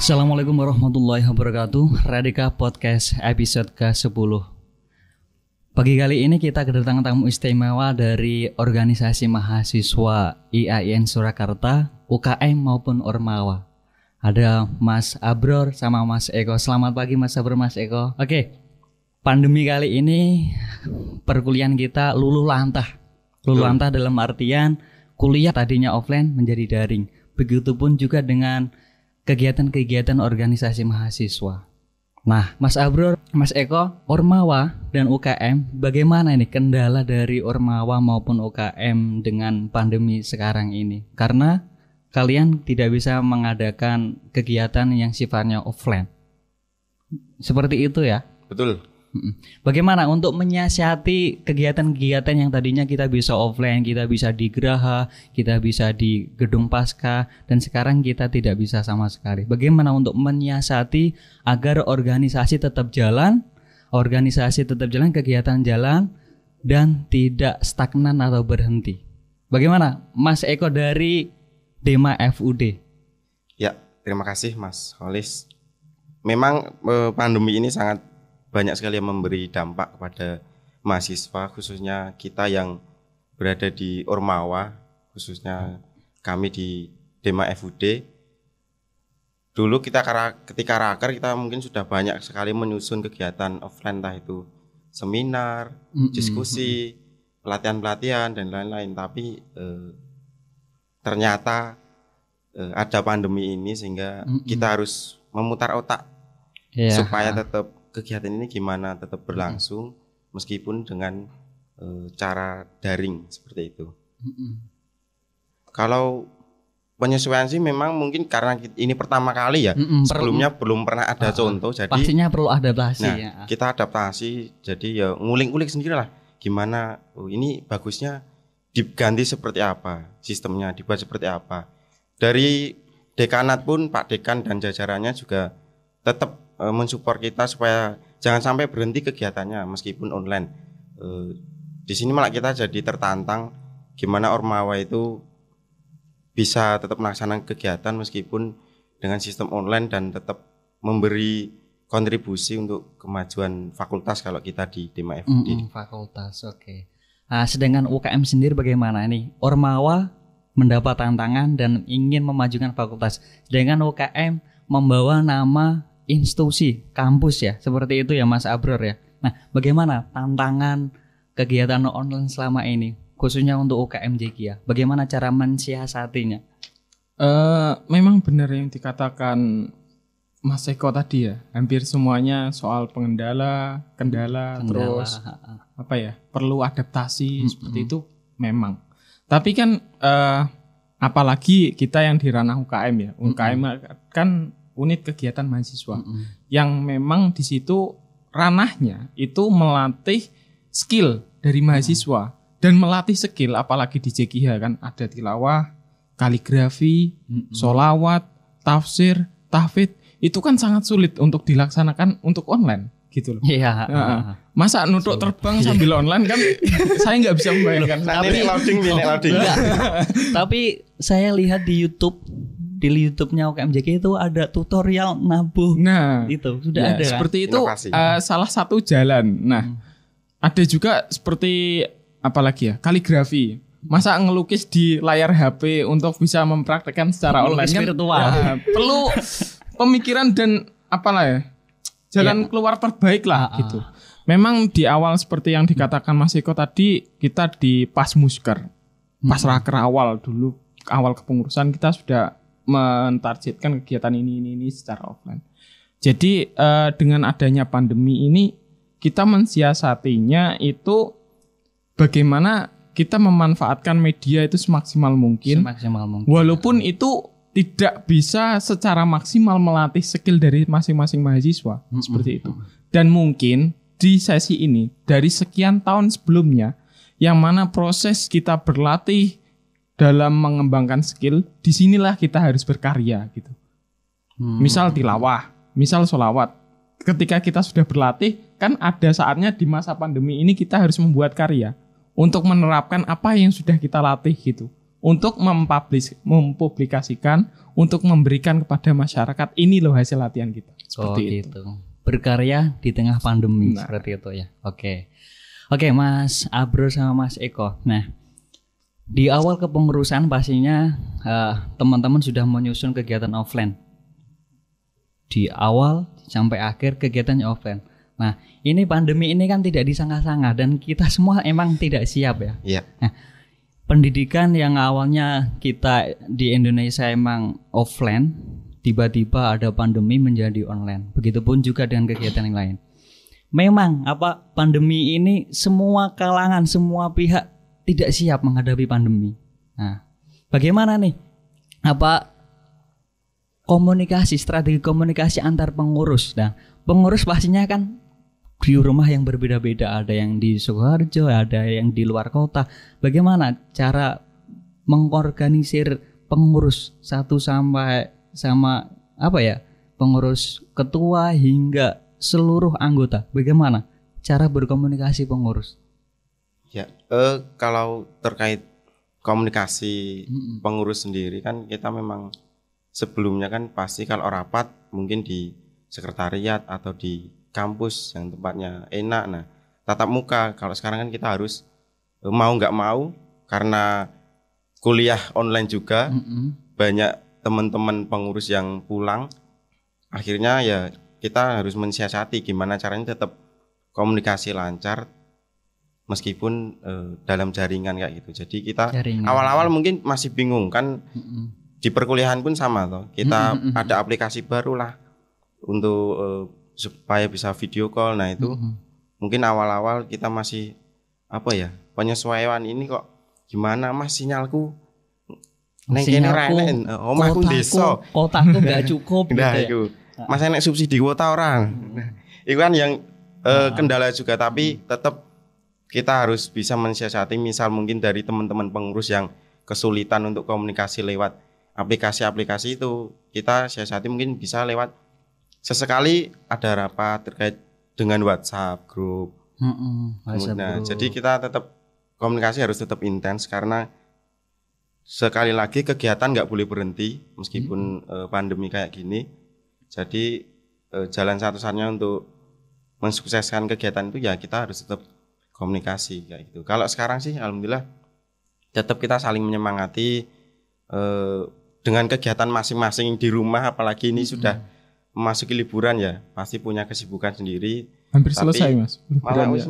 Assalamualaikum warahmatullahi wabarakatuh. Radika Podcast episode ke-10. Pagi kali ini kita kedatangan tamu istimewa dari organisasi mahasiswa IAIN Surakarta, UKM maupun Ormawa. Ada Mas Abror sama Mas Eko. Selamat pagi Mas Abror, Mas Eko. Oke, pandemi kali ini perkuliahan kita luluh lantah. Luluh lantah dalam artian kuliah tadinya offline menjadi daring. Begitupun juga dengan kegiatan-kegiatan organisasi mahasiswa. Nah, Mas Abror, Mas Eko, Ormawa dan UKM, bagaimana ini kendala dari Ormawa maupun UKM dengan pandemi sekarang ini? Karena kalian tidak bisa mengadakan kegiatan yang sifatnya offline. Seperti itu ya? Betul. Bagaimana untuk menyiasati kegiatan-kegiatan yang tadinya kita bisa offline, kita bisa di Geraha, kita bisa di Gedung Pasca, dan sekarang kita tidak bisa sama sekali. Bagaimana untuk menyiasati agar organisasi tetap jalan, kegiatan jalan, dan tidak stagnan atau berhenti? Bagaimana Mas Eko dari Dema FUD? Ya, terima kasih Mas Holis. Memang pandemi ini sangat banyak sekali yang memberi dampak kepada mahasiswa, khususnya kita yang berada di Ormawa, khususnya kami di Dema FUD. Dulu kita ketika raker kita mungkin sudah banyak sekali menyusun kegiatan offline, entah itu seminar, diskusi, pelatihan-pelatihan dan lain-lain. Tapi ternyata ada pandemi ini sehingga kita harus memutar otak supaya tetap kegiatan ini gimana tetap berlangsung meskipun dengan cara daring seperti itu. Kalau penyesuaian sih memang mungkin karena ini pertama kali ya, sebelumnya belum pernah ada contoh, jadi pastinya perlu adaptasi. Kita adaptasi, jadi ya ngulik-ngulik sendirilah gimana ini bagusnya diganti seperti apa, sistemnya dibuat seperti apa. Dari dekanat pun Pak Dekan dan jajarannya juga tetap mensupport kita supaya jangan sampai berhenti kegiatannya meskipun online. Di sini malah kita jadi tertantang gimana Ormawa itu bisa tetap melaksanakan kegiatan meskipun dengan sistem online dan tetap memberi kontribusi untuk kemajuan fakultas kalau kita di Dema FUD. Fakultas, oke. Nah, sedangkan UKM sendiri bagaimana nih? Ormawa mendapat tantangan dan ingin memajukan fakultas, sedangkan UKM membawa nama institusi, kampus ya, seperti itu ya Mas Abror ya. Nah, bagaimana tantangan kegiatan online selama ini, khususnya untuk UKM JKIA? Bagaimana cara mensiasatinya? Memang benar yang dikatakan Mas Eko tadi ya, hampir semuanya soal kendala, terus perlu adaptasi seperti itu memang. Tapi kan apalagi kita yang di ranah UKM ya, UKM kan unit kegiatan mahasiswa yang memang di situ ranahnya itu melatih skill dari mahasiswa dan melatih skill, apalagi di JKIA kan ada tilawah, kaligrafi, sholawat, tafsir, tahfidz, itu kan sangat sulit untuk dilaksanakan untuk online gitu loh. Iya. Masa nutuk terbang sambil online kan saya nggak bisa membayangkan. Tapi loading. Tapi saya lihat di YouTube-nya UKM JKIA itu ada tutorial nabuh. Nah, itu sudah ada. Seperti itu salah satu jalan. Nah, ada juga seperti apalagi ya, kaligrafi. Masa ngelukis di layar HP untuk bisa mempraktekkan secara online kan virtual. Ya, perlu pemikiran dan jalan keluar terbaik lah gitu. Memang di awal seperti yang dikatakan Mas Eko tadi, kita di Pasmusker, pas raker awal dulu, awal kepengurusan kita sudah mentargetkan kegiatan ini secara offline. Jadi dengan adanya pandemi ini kita mensiasatinya itu bagaimana kita memanfaatkan media itu semaksimal mungkin. Walaupun itu tidak bisa secara maksimal melatih skill dari masing-masing mahasiswa seperti itu. Dan mungkin di sesi ini dari sekian tahun sebelumnya yang mana proses kita berlatih dalam mengembangkan skill, disinilah kita harus berkarya gitu. Misal tilawah, misal sholawat. Ketika kita sudah berlatih, kan ada saatnya di masa pandemi ini kita harus membuat karya untuk menerapkan apa yang sudah kita latih gitu. untuk mempublikasikan, untuk memberikan kepada masyarakat, ini loh hasil latihan kita. Seperti itu. Berkarya di tengah pandemi seperti itu ya. Oke, Mas Abro sama Mas Eko. Nah, di awal kepengurusan pastinya teman-teman sudah menyusun kegiatan offline. Di awal sampai akhir kegiatannya offline. Nah, ini pandemi ini kan tidak disangka-sangka dan kita semua emang tidak siap ya. Iya. Nah, pendidikan yang awalnya kita di Indonesia emang offline, tiba-tiba ada pandemi menjadi online. Begitupun juga dengan kegiatan yang lain. Memang pandemi ini semua kalangan, semua pihak tidak siap menghadapi pandemi. Nah, bagaimana nih? Strategi komunikasi antar pengurus. Nah, pengurus pastinya kan di rumah yang berbeda-beda, ada yang di Sukoharjo, ada yang di luar kota. Bagaimana cara mengorganisir pengurus pengurus ketua hingga seluruh anggota? Bagaimana cara berkomunikasi pengurus? Ya, kalau terkait komunikasi pengurus sendiri kan kita memang sebelumnya kan pasti kalau rapat mungkin di sekretariat atau di kampus yang tempatnya enak. Nah, tatap muka. Kalau sekarang kan kita harus mau nggak mau karena kuliah online juga, banyak teman-teman pengurus yang pulang. Akhirnya ya kita harus mensiasati gimana caranya tetap komunikasi lancar meskipun dalam jaringan kayak gitu. Jadi kita awal-awal mungkin masih bingung kan. Di perkuliahan pun sama toh. Kita ada aplikasi baru lah untuk supaya bisa video call. Nah itu mungkin awal-awal kita masih penyesuaian ini kok gimana Mas sinyalku neng kene ra enek omahku desa kotaku enggak cukup nah, gitu ya. Mas enek subsidi kuota orang. Itu kan yang kendala juga, tapi tetap kita harus bisa mensiasati. Misal mungkin dari teman-teman pengurus yang kesulitan untuk komunikasi lewat aplikasi-aplikasi itu, kita siasati mungkin bisa lewat sesekali ada rapat terkait dengan WhatsApp grup. Jadi kita tetap komunikasi harus tetap intens karena sekali lagi kegiatan nggak boleh berhenti meskipun pandemi kayak gini. Jadi jalan satu-satunya untuk mensukseskan kegiatan itu ya kita harus tetap komunikasi kayak gitu. Kalau sekarang sih alhamdulillah tetap kita saling menyemangati dengan kegiatan masing-masing di rumah, apalagi ini sudah memasuki liburan ya, pasti punya kesibukan sendiri. Hampir selesai Mas. Malah hampir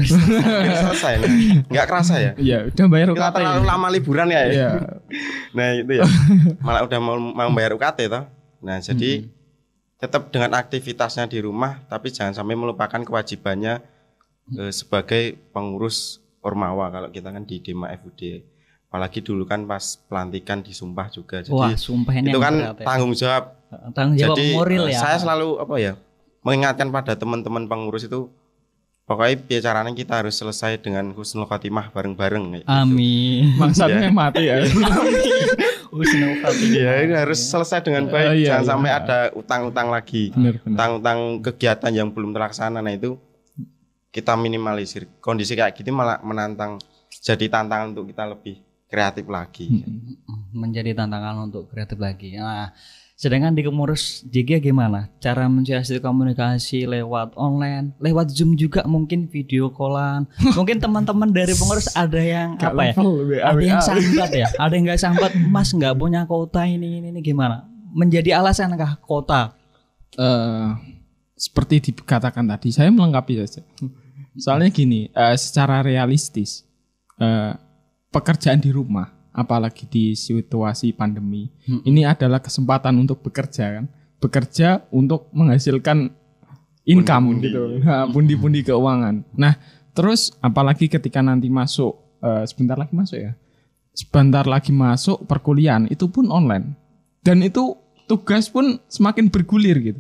selesai. Enggak kerasa ya? Iya, udah bayar UKT. Kita terlalu lama liburan ya. Iya. Nah, itu ya. Malah udah mau bayar UKT toh. Nah, jadi tetap dengan aktivitasnya di rumah, tapi jangan sampai melupakan kewajibannya sebagai pengurus Ormawa kalau kita kan di Dema FUD. Apalagi dulu kan pas pelantikan disumpah juga. Jadi wah, sumpah ini itu kan berat, ya. tanggung jawab jadi, moral ya. Saya selalu mengingatkan pada teman-teman pengurus itu, pokoknya bicaranya kita harus selesai dengan husnul khotimah bareng-bareng. Amin. Maksudnya mati ya. Husnul khotimah. Ya, ini harus selesai dengan baik. Jangan sampai ada utang-utang lagi. Utang-utang kegiatan yang belum terlaksana. Nah itu kita minimalisir. Kondisi kayak gini malah menantang, jadi tantangan untuk kita lebih kreatif lagi. Menjadi tantangan untuk kreatif lagi. Nah, sedangkan di pengurus JG gimana? Cara mensiasati komunikasi lewat online, lewat Zoom juga mungkin video callan. Mungkin teman-teman dari pengurus ada yang ada yang sambat ya, ada yang nggak sambat. Mas nggak punya kota ini gimana? Menjadi alasankah kota? Seperti dikatakan tadi, saya melengkapi saja. Soalnya gini, secara realistis, pekerjaan di rumah, apalagi di situasi pandemi, ini adalah kesempatan untuk bekerja kan, bekerja untuk menghasilkan income pundi-pundi. Gitu, pundi-pundi keuangan. Nah, terus apalagi ketika nanti masuk, sebentar lagi masuk perkuliahan, itu pun online, dan itu tugas pun semakin bergulir gitu.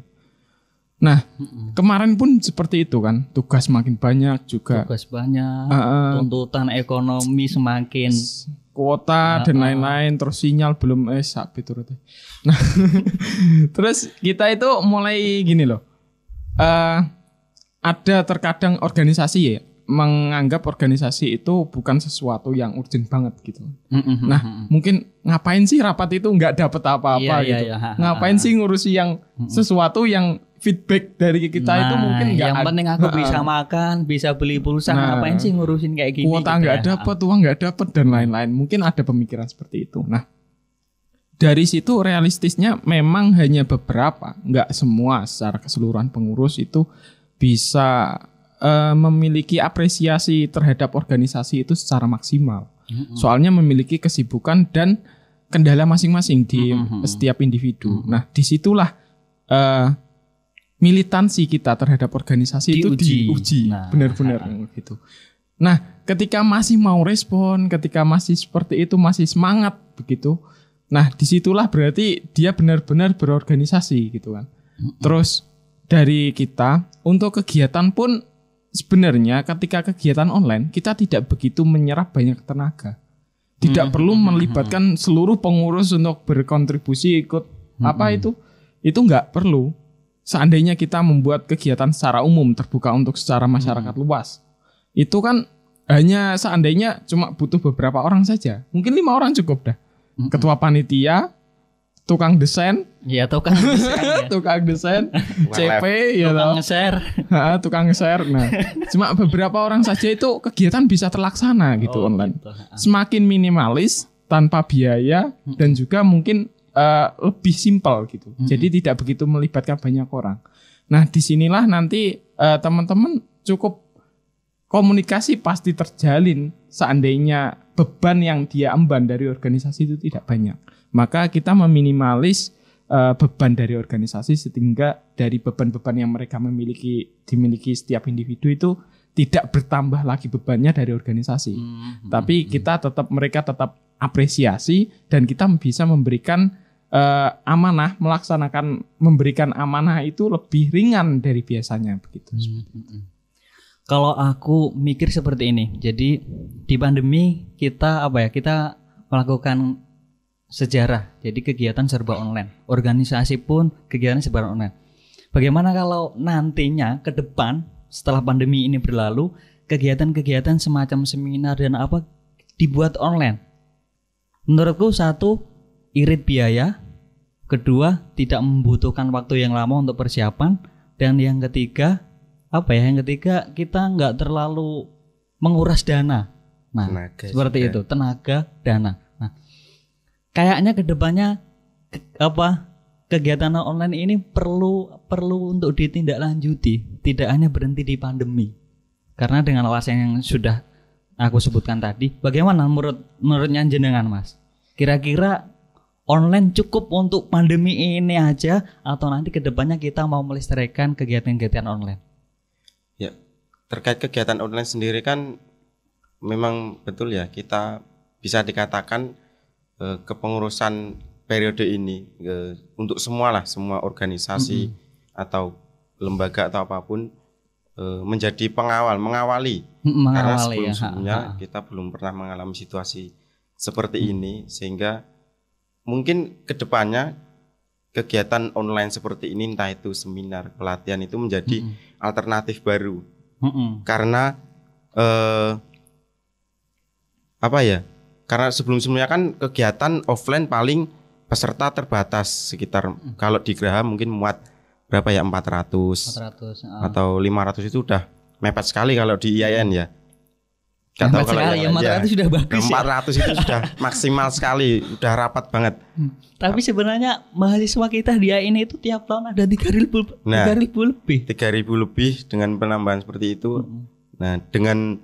Nah, kemarin pun seperti itu kan, tugas makin banyak juga. Tugas banyak, tuntutan ekonomi semakin, kuota dan lain-lain, terus sinyal belum Nah, terus kita itu mulai gini loh. Ada terkadang organisasi ya, menganggap organisasi itu bukan sesuatu yang urgent banget gitu. Nah, mungkin ngapain sih rapat itu nggak dapat apa-apa gitu. Ngapain sih ngurusi yang sesuatu yang feedback dari kita itu mungkin nggak. Yang penting aku bisa makan, bisa beli pulsa. Ngapain sih ngurusin kayak gini? Kuota nggak dapat, uang nggak dapat dan lain-lain. Mungkin ada pemikiran seperti itu. Nah, dari situ realistisnya memang hanya beberapa, nggak semua secara keseluruhan pengurus itu bisa memiliki apresiasi terhadap organisasi itu secara maksimal. Soalnya memiliki kesibukan dan kendala masing-masing di setiap individu. Nah, disitulah militansi kita terhadap organisasi itu diuji, benar-benar gitu. Nah, ketika masih mau respon, ketika masih seperti itu, masih semangat begitu. Nah, disitulah berarti dia benar-benar berorganisasi gitu kan. Terus dari kita untuk kegiatan pun sebenarnya ketika kegiatan online kita tidak begitu menyerap banyak tenaga. Tidak perlu melibatkan seluruh pengurus untuk berkontribusi ikut apa itu nggak perlu. Seandainya kita membuat kegiatan secara umum terbuka untuk secara masyarakat luas, itu kan hanya seandainya cuma butuh beberapa orang saja. Mungkin 5 orang cukup dah. Ketua panitia, tukang desain, tukang desain, CP, tukang nge-share, tukang nge-share. Nah, cuma beberapa orang saja itu kegiatan bisa terlaksana gitu online. Gitu. Semakin minimalis, tanpa biaya dan juga mungkin lebih simpel gitu. Jadi tidak begitu melibatkan banyak orang. Nah, disinilah nanti teman-teman cukup komunikasi pasti terjalin seandainya beban yang dia emban dari organisasi itu tidak banyak. Maka kita meminimalis beban dari organisasi sehingga dari beban-beban yang mereka dimiliki setiap individu itu tidak bertambah lagi bebannya dari organisasi. Tapi mereka tetap apresiasi dan kita bisa memberikan amanah, memberikan amanah itu lebih ringan dari biasanya begitu. Kalau aku mikir seperti ini, jadi di pandemi kita melakukan sejarah, jadi kegiatan serba online, organisasi pun kegiatan serba online. Bagaimana kalau nantinya ke depan setelah pandemi ini berlalu, kegiatan-kegiatan semacam seminar dan apa dibuat online? Menurutku satu, irit biaya, kedua tidak membutuhkan waktu yang lama untuk persiapan, dan yang ketiga kita nggak terlalu menguras dana. Nah, tenaga seperti juga. Itu tenaga, dana. Nah, kayaknya kedepannya kegiatan online ini perlu untuk ditindaklanjuti, tidak hanya berhenti di pandemi. Karena dengan alasan yang sudah aku sebutkan tadi, bagaimana menurutnya jenengan, Mas? Kira-kira online cukup untuk pandemi ini aja atau nanti kedepannya kita mau melestarikan kegiatan-kegiatan online? Ya, terkait kegiatan online sendiri kan memang betul ya, kita bisa dikatakan kepengurusan periode ini untuk semua organisasi atau lembaga atau apapun menjadi mengawali karena sebelumnya kita belum pernah mengalami situasi seperti ini, sehingga mungkin kedepannya kegiatan online seperti ini, entah itu seminar, pelatihan, itu menjadi alternatif baru. Karena karena sebelum-sebelumnya kan kegiatan offline paling peserta terbatas sekitar kalau di Graha mungkin muat berapa ya, 400 atau 500, itu udah mepet sekali kalau di IAIN ya. Gak tahu kalau yang 400 sudah bagus. 400 itu sudah maksimal sekali, udah rapat banget. Tapi sebenarnya mahasiswa kita di IAIN itu tiap tahun ada 3.000 lebih. 3.000 lebih dengan penambahan seperti itu. Nah, dengan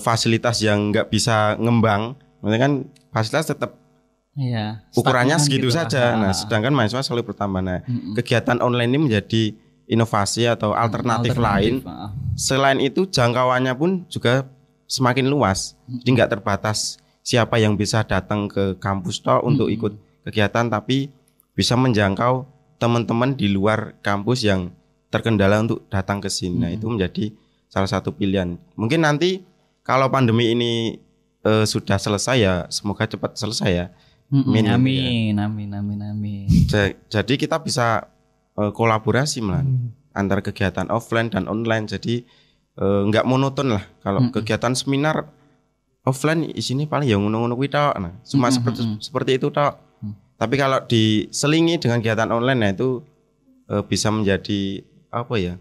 fasilitas yang nggak bisa ngembang, maksudnya kan fasilitas tetap ukurannya segitu gitu saja. Nah, sedangkan mahasiswa selalu bertambah. Nah, kegiatan online ini menjadi inovasi atau alternatif lain. Selain itu jangkauannya pun juga semakin luas, jadi nggak terbatas siapa yang bisa datang ke kampus untuk ikut kegiatan, tapi bisa menjangkau teman-teman di luar kampus yang terkendala untuk datang ke sini. Nah, itu menjadi salah satu pilihan. Mungkin nanti kalau pandemi ini sudah selesai ya, semoga cepat selesai ya. Amin. Jadi kita bisa kolaborasi antara kegiatan offline dan online. Jadi nggak monoton lah. Kalau kegiatan seminar offline isinya paling ya ngono-ngono kuwi tok. Nah, cuma seperti itu tok. Tapi kalau diselingi dengan kegiatan online, nah itu bisa menjadi apa ya,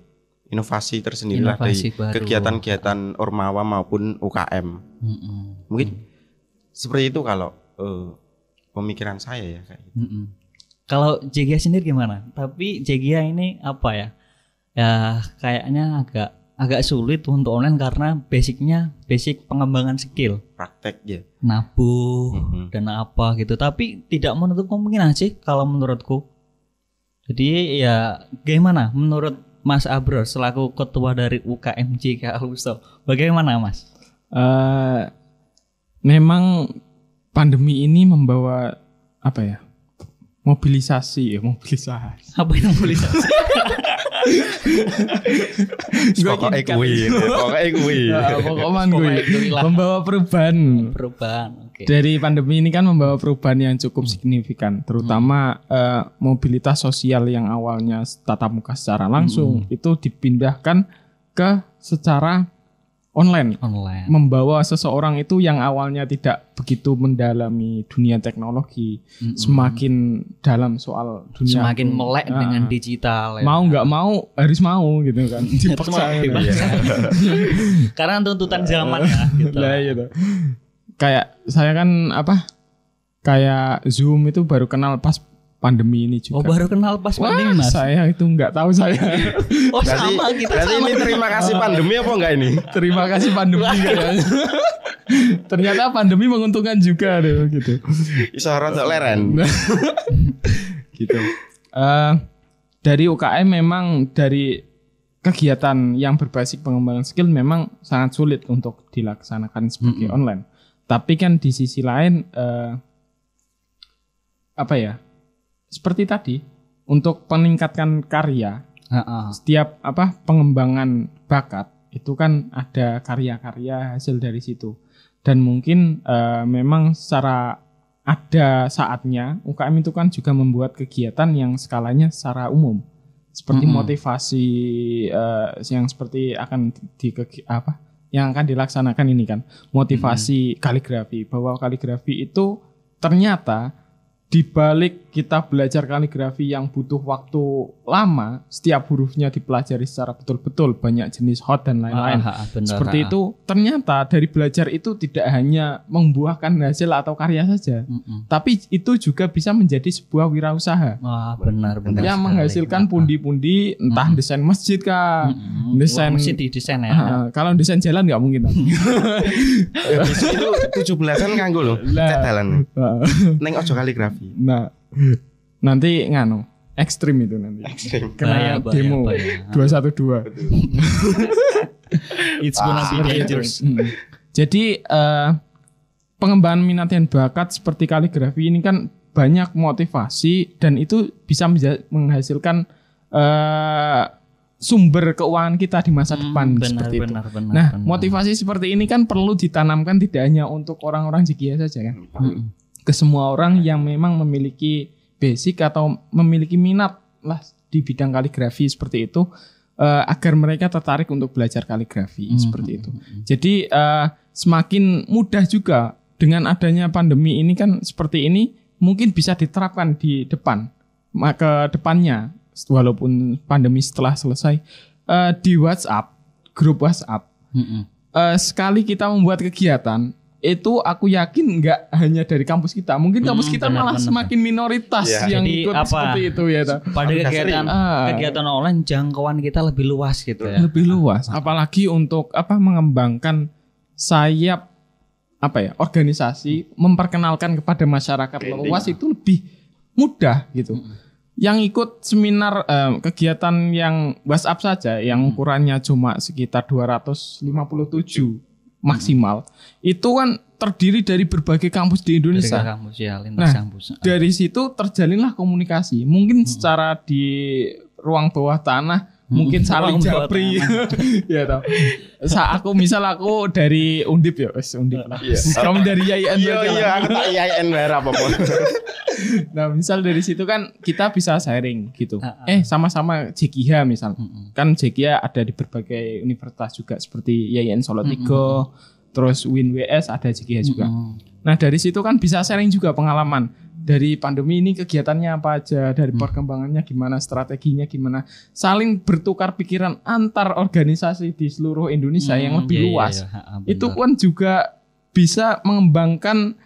inovasi tersendiri lah dari kegiatan-kegiatan Ormawa maupun UKM. Mungkin seperti itu kalau pemikiran saya ya kayak gitu. Kalau Jegia sendiri gimana? Tapi Jegia ini apa ya? Ya kayaknya agak sulit untuk online karena basic pengembangan skill. Praktek ya. Nabuh dan apa gitu. Tapi tidak menutup kemungkinan sih kalau menurutku. Jadi ya gimana menurut Mas Abror selaku ketua dari UKMJK Aluso? Bagaimana Mas? Memang pandemi ini membawa apa ya? Mobilisasi. Apa itu mobilisasi? Pokoknya kuwi. Membawa perubahan. Okay. Dari pandemi ini kan membawa perubahan yang cukup signifikan, terutama mobilitas sosial yang awalnya tatap muka secara langsung itu dipindahkan ke secara online. Membawa seseorang itu yang awalnya tidak begitu mendalami dunia teknologi, semakin dalam soal dunia, semakin melek dengan digital. Mau nggak mau harus mau gitu kan, dipaksa. Karena tuntutan zaman ya. Gitu. Lah gitu. Kayak saya kan kayak Zoom itu baru kenal pas pandemi ini juga. Oh baru kenal pas pandemi Mas? Saya itu nggak tahu saya. Oh sama kita. Berarti ini terima kasih pandemi apa enggak ini? Terima kasih pandemi kayaknya. Ternyata pandemi menguntungkan juga deh gitu. Iso rada leren. Gitu. Dari UKM memang dari kegiatan yang berbasis pengembangan skill memang sangat sulit untuk dilaksanakan sebagai online. Tapi kan di sisi lain seperti tadi untuk meningkatkan karya, setiap pengembangan bakat itu kan ada karya-karya hasil dari situ. Dan mungkin memang secara ada saatnya UKM itu kan juga membuat kegiatan yang skalanya secara umum, seperti motivasi yang seperti akan yang akan dilaksanakan ini kan, motivasi kaligrafi, bahwa kaligrafi itu ternyata di balik kita belajar kaligrafi yang butuh waktu lama, setiap hurufnya dipelajari secara betul-betul, banyak jenis hot dan lain-lain. Seperti itu, ternyata dari belajar itu tidak hanya membuahkan hasil atau karya saja, tapi itu juga bisa menjadi sebuah wirausaha. Benar. Yang menghasilkan pundi-pundi, entah desain masjid kah, desain masjid di desain ya. Kalau desain jalan nggak mungkin. Itu 17-an nganggo loh, cat dalan. Neng ojo kaligrafi. Nah, nanti ekstrim itu nanti. Kena demo 212. It's gonna be dangerous. Jadi pengembangan minat dan bakat seperti kaligrafi ini kan banyak motivasi dan itu bisa menghasilkan sumber keuangan kita di masa depan seperti itu. Benar. Motivasi seperti ini kan perlu ditanamkan tidak hanya untuk orang-orang Jegia saja kan. Ke semua orang yang memang memiliki basic atau memiliki minat lah di bidang kaligrafi seperti itu, agar mereka tertarik untuk belajar kaligrafi seperti itu. Jadi semakin mudah juga dengan adanya pandemi ini kan seperti ini mungkin bisa diterapkan di depan, ke depannya walaupun pandemi setelah selesai, di WhatsApp, grup WhatsApp. Sekali kita membuat kegiatan itu aku yakin nggak hanya dari kampus kita, mungkin kampus kita malah semakin minoritas yang ikut seperti itu ya. Pada kegiatan online jangkauan kita lebih luas gitu ya. Lebih luas, apalagi untuk mengembangkan sayap organisasi, memperkenalkan kepada masyarakat luas itu lebih mudah gitu. Yang ikut seminar kegiatan yang WhatsApp saja yang ukurannya cuma sekitar 257 maksimal, itu kan terdiri dari berbagai kampus di Indonesia. Dari situ terjalinlah komunikasi. Mungkin secara di ruang bawah tanah mungkin saling Membuat japri. Ya toh. Aku dari Undip ya, wes Undip lah. Kamu dari IAIN berarti lah. Iya, aku tak IAIN bayar apapun. Nah, misal dari situ kan kita bisa sharing gitu. Sama-sama JKH misal. Kan JKH ada di berbagai universitas juga seperti IAIN Solo 3, terus WIN-WS ada JKH juga. Nah, dari situ kan bisa sharing juga pengalaman. Dari pandemi ini kegiatannya apa aja, dari perkembangannya gimana, strateginya gimana, saling bertukar pikiran antar organisasi di seluruh Indonesia yang lebih luas. Itu pun juga bisa mengembangkan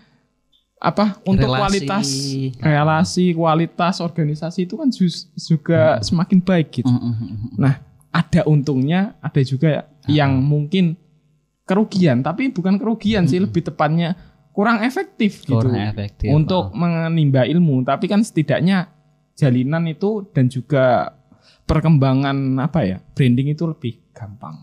untuk relasi kualitas organisasi itu kan juga semakin baik gitu. Nah, ada untungnya, ada juga yang mungkin kerugian, tapi bukan kerugian sih, lebih tepatnya kurang efektif gitu untuk menimba ilmu, tapi kan setidaknya jalinan itu dan juga perkembangan branding itu lebih gampang.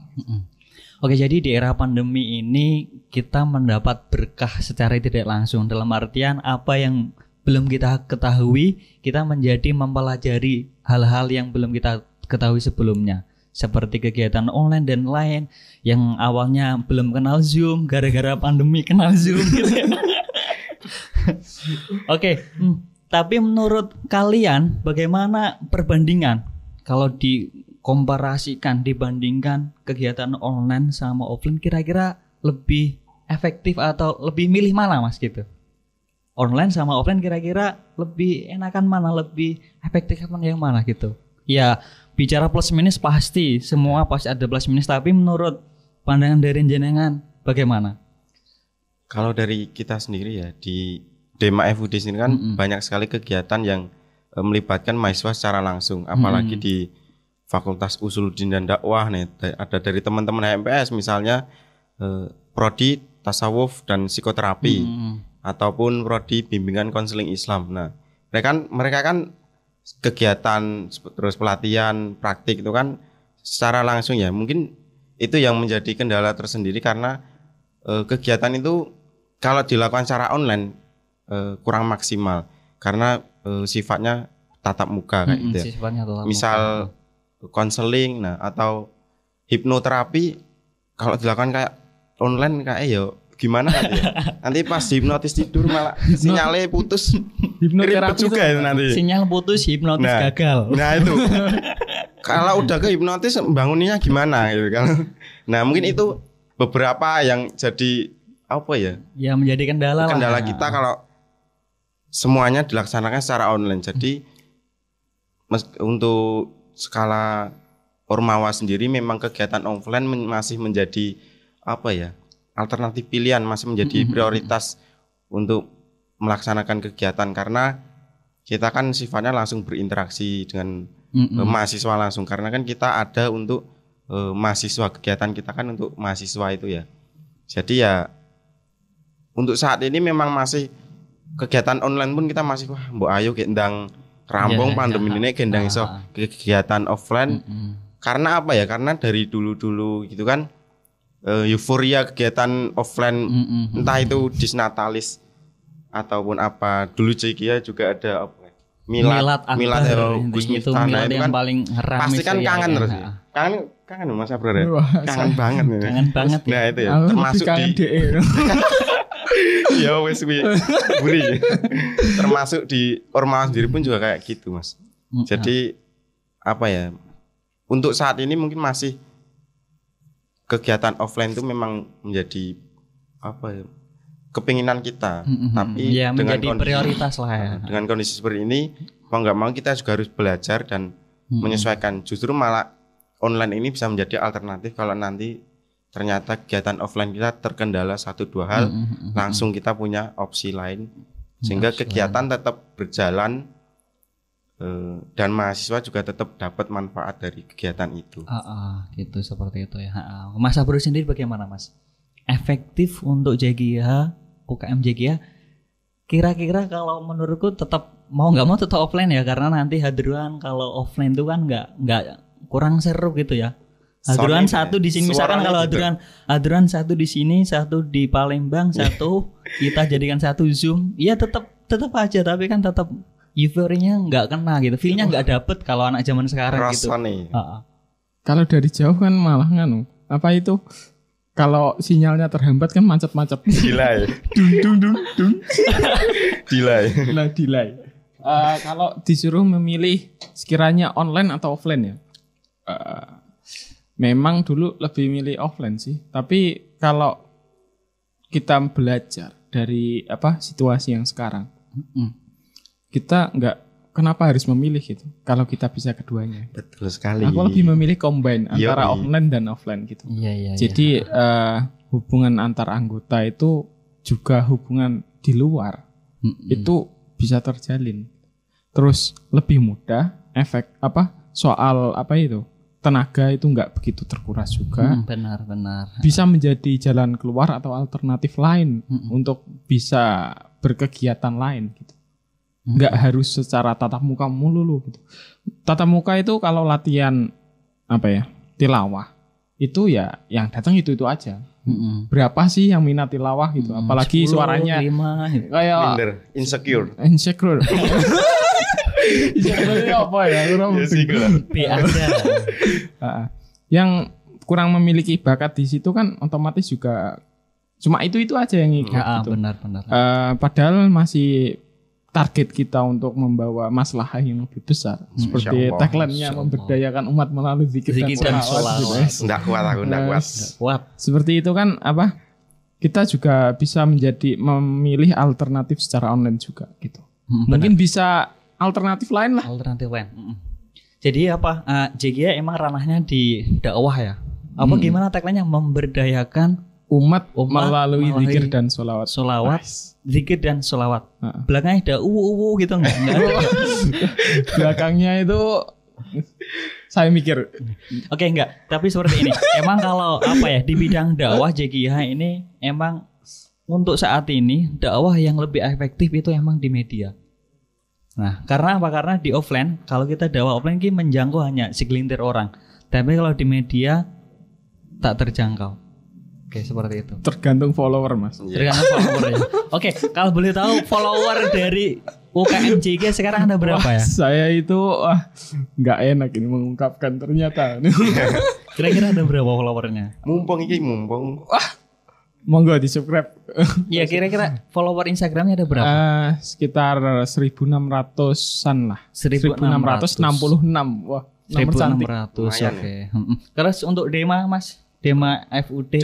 Oke, jadi di era pandemi ini kita mendapat berkah secara tidak langsung, dalam artian apa yang belum kita ketahui, kita menjadi mempelajari hal-hal yang belum kita ketahui sebelumnya. Seperti kegiatan online dan lain yang awalnya belum kenal Zoom, gara-gara pandemi kenal Zoom gitu ya. Oke, tapi menurut kalian bagaimana perbandingan kalau dibandingkan kegiatan online sama offline, kira-kira lebih efektif atau lebih milih mana Mas gitu? Online sama offline kira-kira lebih enakan mana, lebih efektif yang mana gitu? Ya, bicara plus minus pasti, semua pasti ada plus minus, tapi menurut pandangan dari jenengan bagaimana? Kalau dari kita sendiri ya, di Dema FUD sini kan banyak sekali kegiatan yang melibatkan mahasiswa secara langsung, apalagi di Fakultas Usuluddin dan Dakwah nih, ada dari teman-teman HMPS misalnya prodi tasawuf dan psikoterapi ataupun prodi bimbingan konseling Islam. Nah, mereka kan kegiatan terus pelatihan praktik itu kan secara langsung ya, mungkin itu yang menjadi kendala tersendiri karena kegiatan itu kalau dilakukan secara online kurang maksimal karena sifatnya tatap muka kayak gitu ya. Misal konseling atau hipnoterapi kalau dilakukan kayak online kayak gimana kan ya? Nanti pas hipnotis tidur malah sinyalnya putus. Hipnoterapi juga itu nanti. Sinyal putus, hipnotis gagal. Nah itu. Kalau udah ke hipnotis bangunnya gimana gitu kan. Nah, mungkin itu beberapa yang jadi ya menjadi kendala kita kalau semuanya dilaksanakan secara online. Jadi untuk skala Ormawa sendiri memang kegiatan offline masih menjadi alternatif pilihan, masih menjadi prioritas untuk melaksanakan kegiatan karena kita kan sifatnya langsung berinteraksi dengan mahasiswa langsung, karena kan kita ada untuk mahasiswa, kegiatan kita kan untuk mahasiswa itu ya. Jadi ya untuk saat ini memang masih kegiatan online pun kita masih mbok ayo gendang rampung pandemi ini gendang iso kegiatan offline. Karena karena dari dulu-dulu gitu kan euforia kegiatan offline entah itu disnatalis ataupun apa, dulu JKIA juga ada milad Gus Miftah, itu kan paling pasti kan kangen terus ya. Kangen Mas Abrar ya. Kangen banget nih. Kangen banget. Nah itu ya termasuk di ya wes buri. Termasuk di Ormawa sendiri pun juga kayak gitu Mas. Jadi untuk saat ini mungkin masih kegiatan offline itu memang menjadi kepinginan kita, tapi ya, dengan menjadi prioritas lah ya. Dengan kondisi seperti ini, mau nggak mau kita juga harus belajar dan menyesuaikan. Justru malah online ini bisa menjadi alternatif kalau nanti ternyata kegiatan offline kita terkendala 1-2 hal, langsung kita punya opsi lain, sehingga kegiatan tetap berjalan dan mahasiswa juga tetap dapat manfaat dari kegiatan itu. Gitu seperti itu ya. Mas Abrar sendiri bagaimana Mas? Efektif untuk JKIA, UKM JKIA, kira-kira kalau menurutku tetap mau nggak mau tetap offline ya, karena nanti hadiran kalau offline itu kan nggak kurang seru gitu ya. Hadiran satu di sini misalkan kalau hadiran satu di sini, satu di Palembang, satu kita jadikan satu Zoom, ya tetap aja, tapi kan tetap euforinya nggak kena gitu, feelnya nggak dapet kalau anak zaman sekarang gitu. Kalau dari jauh kan malah nganu. Apa itu? Kalau sinyalnya terhambat kan macet-macet. Delay. Dung. Delay. Kalau disuruh memilih sekiranya online atau offline ya. Memang dulu lebih milih offline sih. Tapi kalau kita belajar dari situasi yang sekarang, kita kenapa harus memilih gitu? Kalau kita bisa keduanya. Betul sekali. Aku lebih memilih combine antara online dan offline gitu. Iya. Jadi hubungan antar anggota itu juga hubungan di luar itu bisa terjalin. Terus lebih mudah, soal tenaga itu nggak begitu terkuras juga. Benar. Bisa menjadi jalan keluar atau alternatif lain untuk bisa berkegiatan lain gitu. Nggak harus secara tatap muka mulu gitu. Tatap muka itu kalau latihan tilawah itu ya yang datang itu aja. Berapa sih yang minat tilawah gitu? Apalagi 10, suaranya 5, gitu. Kayak insecure. Insecure apa ya? Yang kurang memiliki bakat di situ kan otomatis juga cuma itu aja yang ikut gitu. Benar. Padahal masih target kita untuk membawa masalah yang lebih besar. Seperti tagline-nya memberdayakan umat melalui zikir dan sholawat. Enggak kuat. Seperti itu kan kita juga bisa memilih alternatif secara online juga gitu. Mungkin bisa alternatif lain lah. Jadi JGA emang ranahnya di dakwah ya. Gimana tagline-nya? Memberdayakan umat melalui zikir dan sholawat. Zikir dan sholawat. Belakangnya ada gitu enggak ada. Belakangnya itu saya mikir. Oke, enggak. Tapi seperti ini. Emang kalau di bidang dakwah JGH ini emang untuk saat ini dakwah yang lebih efektif itu emang di media. Nah, karena apa? Karena di offline, kalau kita dakwah offline ini menjangkau hanya segelintir orang. Tapi kalau di media tak terjangkau. Oke, seperti itu. Tergantung follower, Mas. Tergantung follower ya. Oke, kalau boleh tahu follower dari UKM JG sekarang ada berapa ya? Saya itu nggak enak ini mengungkapkan ternyata. Kira-kira ada berapa followernya? Mumpung. Monggo di subscribe. Iya, kira-kira follower Instagramnya ada berapa? Sekitar 1.600-an lah. 1.666. Wah, nomor cantik. 1.600. Oke. Terus untuk Dema, Mas? Dema FUD.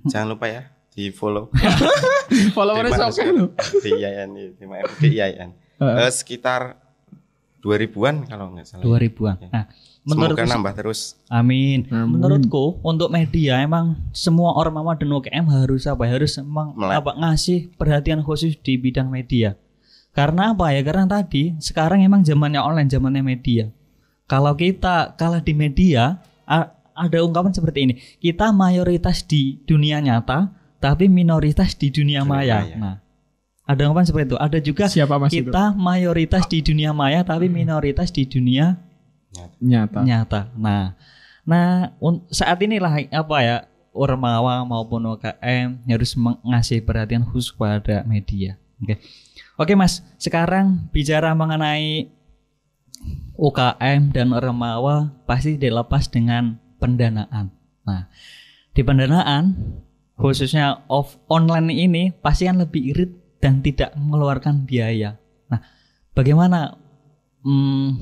Jangan lupa ya di follow. Followernya sok lu. Dema FUD IAIN. Sekitar 2000-an kalau nggak salah. 2000-an. Nah, semoga nambah terus. Amin. Menurutku untuk media emang semua ormawa dan UKM harus ngasih perhatian khusus di bidang media. Karena Karena tadi sekarang emang zamannya online, zamannya media. Kalau kita kalah di media, ada ungkapan seperti ini. Kita mayoritas di dunia nyata, tapi minoritas di dunia maya. Nah, ada ungkapan seperti itu. Ada juga kita mayoritas di dunia maya, tapi minoritas di dunia nyata. Nah, saat inilah ormawa maupun UKM harus ngasih perhatian khusus pada media. Oke, Mas. Sekarang bicara mengenai UKM dan ormawa pasti dilepas dengan pendanaan. Nah, di pendanaan khususnya online ini pasti kan lebih irit dan tidak mengeluarkan biaya. Nah, bagaimana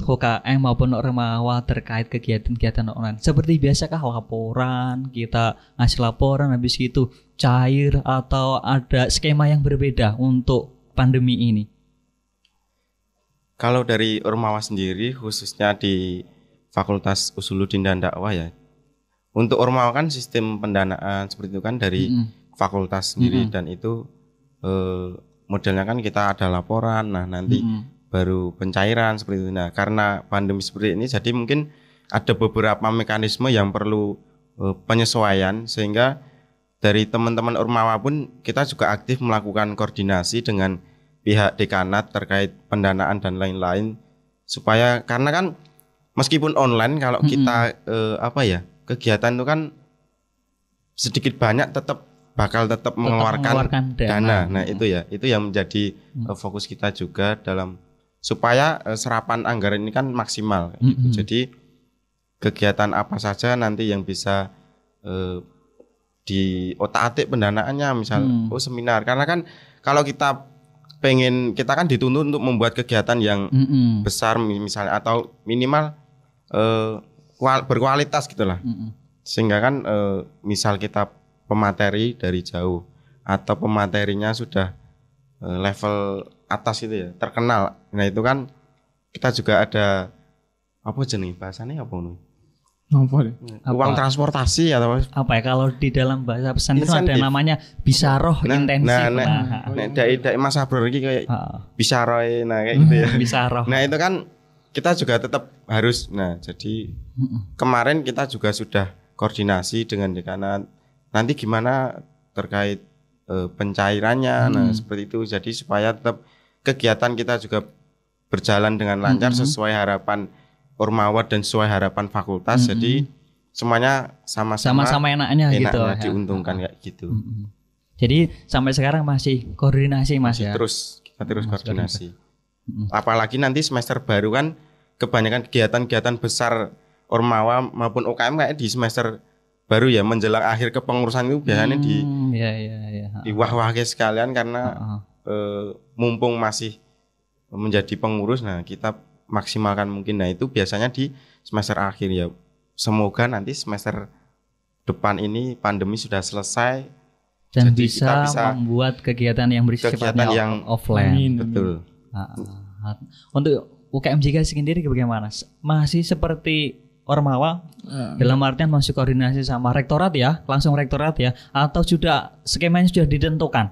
UKM maupun ormawa terkait kegiatan-kegiatan online? Seperti biasakah laporan, kita ngasih laporan habis itu cair atau ada skema yang berbeda untuk pandemi ini? Kalau dari ormawa sendiri khususnya di Fakultas Usuluddin dan Dakwah ya. Untuk ormawa kan sistem pendanaan seperti itu kan dari fakultas sendiri dan itu modelnya kan kita ada laporan, nah nanti baru pencairan seperti itu. Nah, karena pandemi seperti ini jadi mungkin ada beberapa mekanisme yang perlu penyesuaian sehingga dari teman-teman ormawa pun kita juga aktif melakukan koordinasi dengan pihak dekanat terkait pendanaan dan lain-lain supaya karena kan meskipun online kalau kita kegiatan itu kan sedikit banyak bakal tetap mengeluarkan dana. Nah, itu yang menjadi fokus kita juga dalam supaya serapan anggaran ini kan maksimal gitu. Jadi kegiatan apa saja nanti yang bisa di otak-atik pendanaannya, misal seminar. Karena kan kalau kita kan dituntut untuk membuat kegiatan yang besar misalnya, atau minimal berkualitas gitulah. Sehingga kan misal kita pemateri dari jauh atau pematerinya sudah level atas itu ya, terkenal. Nah itu kan kita juga ada apa jenis bahasanya apa nih? Uang transportasi atau apa ya, kalau di dalam bahasa pesan itu ada namanya bisaroh intensif. Dari Mas Abror iki kayak bisaroh, kayak gitu ya. Bisaroh. Nah itu kan kita juga tetap harus. Nah jadi kemarin kita juga sudah koordinasi dengan dekanat. Nanti gimana terkait pencairannya, nah seperti itu. Jadi supaya tetap kegiatan kita juga berjalan dengan lancar sesuai harapan Ormawa dan sesuai harapan fakultas. Jadi semuanya sama-sama enaknya gitu, diuntungkan kayak gitu. Jadi sampai sekarang masih koordinasi Mas ya. Kita terus koordinasi. Apalagi nanti semester baru kan kebanyakan kegiatan-kegiatan besar Ormawa maupun UKM kayak di semester baru ya, menjelang akhir kepengurusan itu biasanya di wah-wahke sekalian karena mumpung masih menjadi pengurus. Nah kita maksimalkan mungkin. Nah itu biasanya di semester akhir ya. Semoga nanti semester depan ini pandemi sudah selesai dan bisa membuat kegiatan yang bersifatnya offline. Betul. Untuk UKMJK sendiri bagaimana? Masih seperti Ormawa dalam artian masih koordinasi sama rektorat ya, langsung rektorat ya, atau sudah skemanya sudah ditentukan?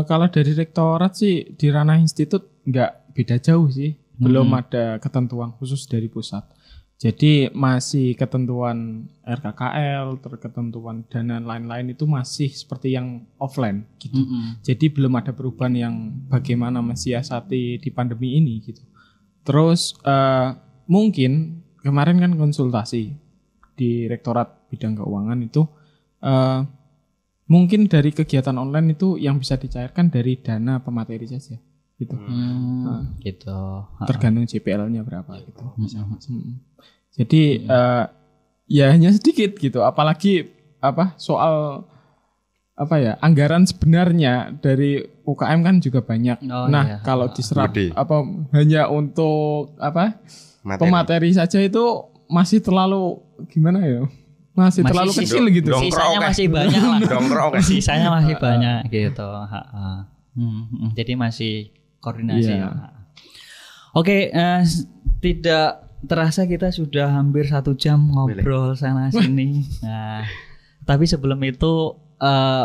Kalau dari rektorat sih di ranah institut nggak beda jauh sih. Belum ada ketentuan khusus dari pusat. Jadi masih ketentuan RKKL, ketentuan dana lain-lain itu masih seperti yang offline gitu. Jadi belum ada perubahan yang bagaimana mensiasati di pandemi ini gitu. Terus mungkin kemarin kan konsultasi di Rektorat Bidang Keuangan itu mungkin dari kegiatan online itu yang bisa dicairkan dari dana pemateri saja. Gitu. Gitu. Tergantung JPL-nya berapa gitu. Jadi ya hanya sedikit gitu. Apalagi soal anggaran sebenarnya dari UKM kan juga banyak. Kalau diserap hanya untuk pemateri saja itu masih terlalu gimana ya? Masih terlalu kecil gitu. Sisanya masih banyak lah. Sisanya masih banyak gitu. Jadi masih koordinasi. Oke, tidak terasa kita sudah hampir 1 jam ngobrol sana sini. Nah, tapi sebelum itu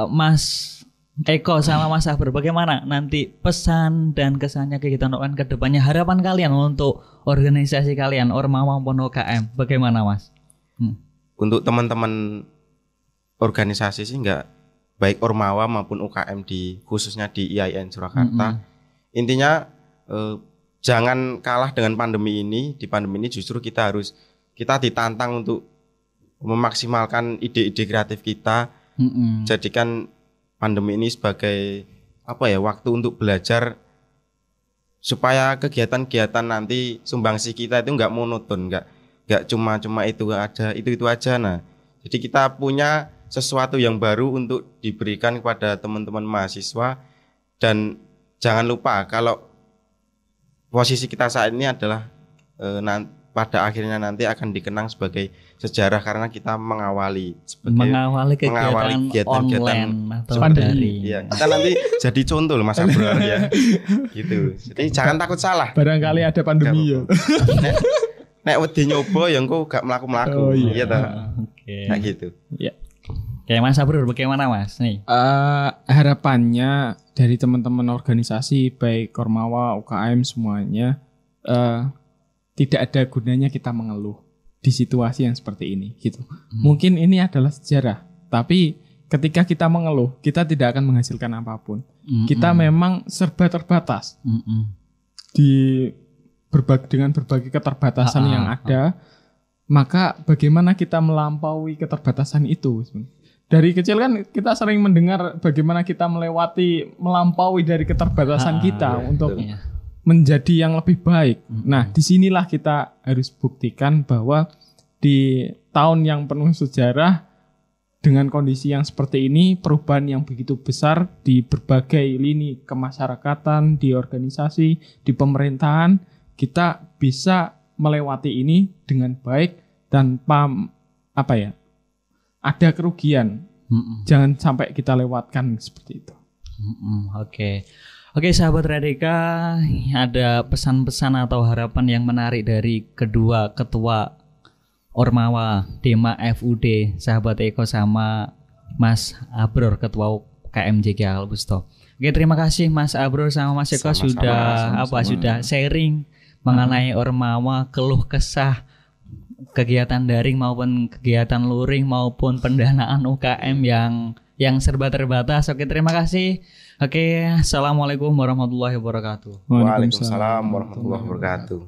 Mas Eko sama Mas Abror, bagaimana nanti pesan dan kesannya kegiatan ON ke depannya, harapan kalian untuk organisasi kalian Ormawa maupun UKM, bagaimana Mas? Untuk teman-teman organisasi sih enggak, baik Ormawa maupun UKM khususnya di IAIN Surakarta. Intinya jangan kalah dengan pandemi ini. Di pandemi ini justru kita ditantang untuk memaksimalkan ide-ide kreatif kita. Jadikan pandemi ini sebagai waktu untuk belajar, supaya kegiatan-kegiatan nanti sumbangsi kita itu enggak monoton, enggak cuma itu aja. Nah, jadi kita punya sesuatu yang baru untuk diberikan kepada teman-teman mahasiswa. Dan jangan lupa kalau posisi kita saat ini adalah pada akhirnya nanti akan dikenang sebagai sejarah karena kita mengawali kegiatan online atau dari. Ya, kita nanti jadi contoh Mas Abror ya. Gitu. Jadi jangan takut salah. Barangkali ada pandemi ya. Nek wedi nyoba ya engko gak mlaku-mlaku. Iya ta. Oke. Nah gitu. Iya. Kayak Mas Abror bagaimana Mas? Nih. Harapannya dari teman-teman organisasi baik Ormawa, UKM semuanya tidak ada gunanya kita mengeluh di situasi yang seperti ini gitu. Mungkin ini adalah sejarah, tapi ketika kita mengeluh, kita tidak akan menghasilkan apapun. Kita memang serba terbatas. Dengan berbagai keterbatasan yang ada, maka bagaimana kita melampaui keterbatasan itu? Dari kecil kan kita sering mendengar bagaimana kita melampaui dari keterbatasan kita untuk menjadi yang lebih baik. Nah, disinilah kita harus buktikan bahwa di tahun yang penuh sejarah dengan kondisi yang seperti ini, perubahan yang begitu besar di berbagai lini kemasyarakatan, di organisasi, di pemerintahan, kita bisa melewati ini dengan baik tanpa ada kerugian. Jangan sampai kita lewatkan seperti itu. Oke, sahabat Radika, ada pesan-pesan atau harapan yang menarik dari kedua ketua Ormawa Dema FUD, sahabat Eko sama Mas Abror, ketua KMJG Albusto. Oke, terima kasih Mas Abror sama Mas Eko sudah sharing mengenai Ormawa, keluh kesah kegiatan daring maupun kegiatan luring maupun pendanaan UKM yang serba terbatas. Oke, terima kasih. Oke, assalamualaikum warahmatullahi wabarakatuh. Waalaikumsalam warahmatullahi wabarakatuh.